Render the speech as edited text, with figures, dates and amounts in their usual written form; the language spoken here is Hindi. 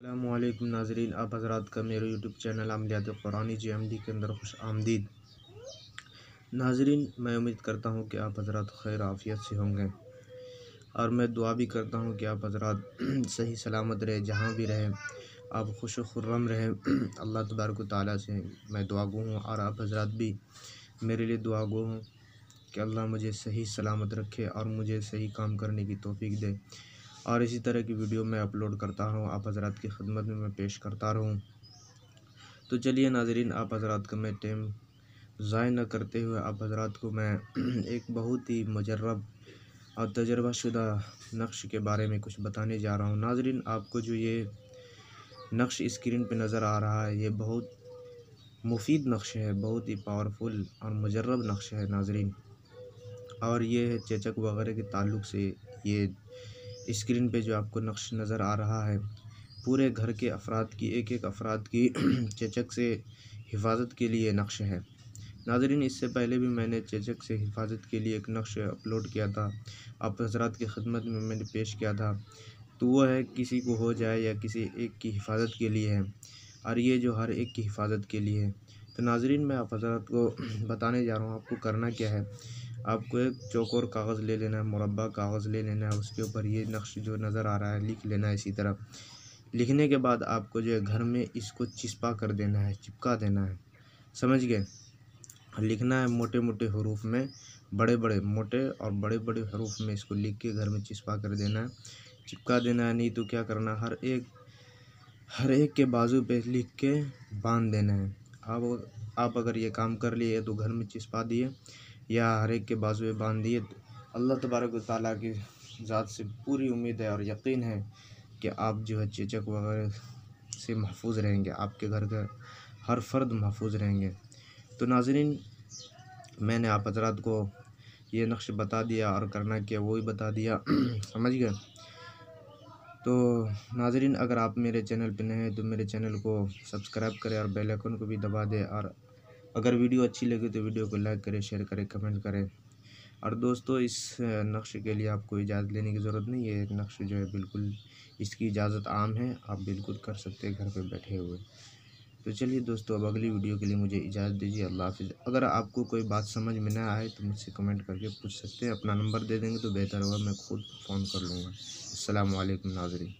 अस्सलामुअलैकुम नाज़रीन, आप हज़रात का मेरे यूट्यूब चैनल अमलियात क़ुरानी JMD के अंदर खुश आमदीद। नाज़रीन, मैं उम्मीद करता हूँ कि आप हज़रात खैर आफ़ियत से होंगे और मैं दुआ भी करता हूँ कि आप हज़रात सही सलामत रहे, जहाँ भी रहें आप खुश व खुर्रम रहें। अल्लाह तबारक व तआला से मैं दुआ गो हूँ और आप हज़रात भी मेरे लिए दुआ गो हूँ कि अल्लाह मुझे सही सलामत रखे और मुझे सही काम करने की तौफ़ीक दे और इसी तरह की वीडियो मैं अपलोड करता रहूँ, आप हज़रात की खिदमत में मैं पेश करता रहूँ। तो चलिए नाज़रीन, आप हज़रात का मैं टाइम ज़ाय न करते हुए आप हज़रात को मैं एक बहुत ही मुजर्रब और तजर्बाशुदा नक्श के बारे में कुछ बताने जा रहा हूँ। नाज़रीन, आपको जो ये नक्श स्क्रीन पे नज़र आ रहा है, ये बहुत मुफीद नक्श है, बहुत ही पावरफुल और मुजर्रब नक्श है नाज़रीन। और ये है चेचक वगैरह के ताल्लुक़ से ये स्क्रीन पे जो आपको नक्श नज़र आ रहा है, पूरे घर के अफराद की एक अफराद की चेचक से हिफाजत के लिए नक्श है। नाज़रीन, इससे पहले भी मैंने चेचक से हिफाजत के लिए एक नक्श अपलोड किया था, आप हज़रात की खिदमत में मैंने पेश किया था। तो वो है किसी को हो जाए या किसी एक की हिफाजत के लिए है और ये जो हर एक की हिफाजत के लिए है। तो नाज़रीन, मैं आप हज़रात को बताने जा रहा हूँ आपको करना क्या है। आपको एक चौकोर कागज़ ले लेना है, मुरब्बा कागज़ ले लेना है, उसके ऊपर ये नक्श जो नज़र आ रहा है लिख लेना है। इसी तरह लिखने के बाद आपको जो है घर में इसको चिपका कर देना है, चिपका देना है, समझ गए। लिखना है मोटे मोटे हरूफ में, बड़े बड़े मोटे और बड़े बड़े हरूफ में इसको लिख के घर में चिपका कर देना है, चिपका देना है। नहीं तो क्या करना, हर एक के बाजू पे लिख के बांध देना है। आप अगर ये काम कर लिए तो घर में चिपका दिए या हर एक के बाजू पे बांध दिए, तो अल्लाह तबारक व तआला की ज़ात से पूरी उम्मीद है और यकीन है कि आप जो है चेचक वगैरह से महफूज रहेंगे, आपके घर का हर फर्द महफूज रहेंगे। तो नाज़रीन, मैंने आप हज़रात को ये नक्श बता दिया और करना क्या वो ही बता दिया समझ गए। तो नाज़रीन, अगर आप मेरे चैनल पे नए हैं तो मेरे चैनल को सब्सक्राइब करें और बेल आइकन को भी दबा दें। और अगर वीडियो अच्छी लगे तो वीडियो को लाइक करें, शेयर करें, कमेंट करें। और दोस्तों, इस नक्श के लिए आपको इजाज़त लेने की ज़रूरत नहीं है। ये नक्श जो है बिल्कुल इसकी इजाज़त आम है, आप बिल्कुल कर सकते हैं घर पे बैठे हुए। तो चलिए दोस्तों, अब अगली वीडियो के लिए मुझे इजाज़त दीजिए। अल्लाह हाफ़िज़। अगर आपको कोई बात समझ में ना आए तो मुझसे कमेंट करके पूछ सकते हैं। अपना नंबर दे देंगे तो बेहतर होगा, मैं खुद फ़ोन कर लूँगा। अस्सलामु अलैकुम नाज़रीन।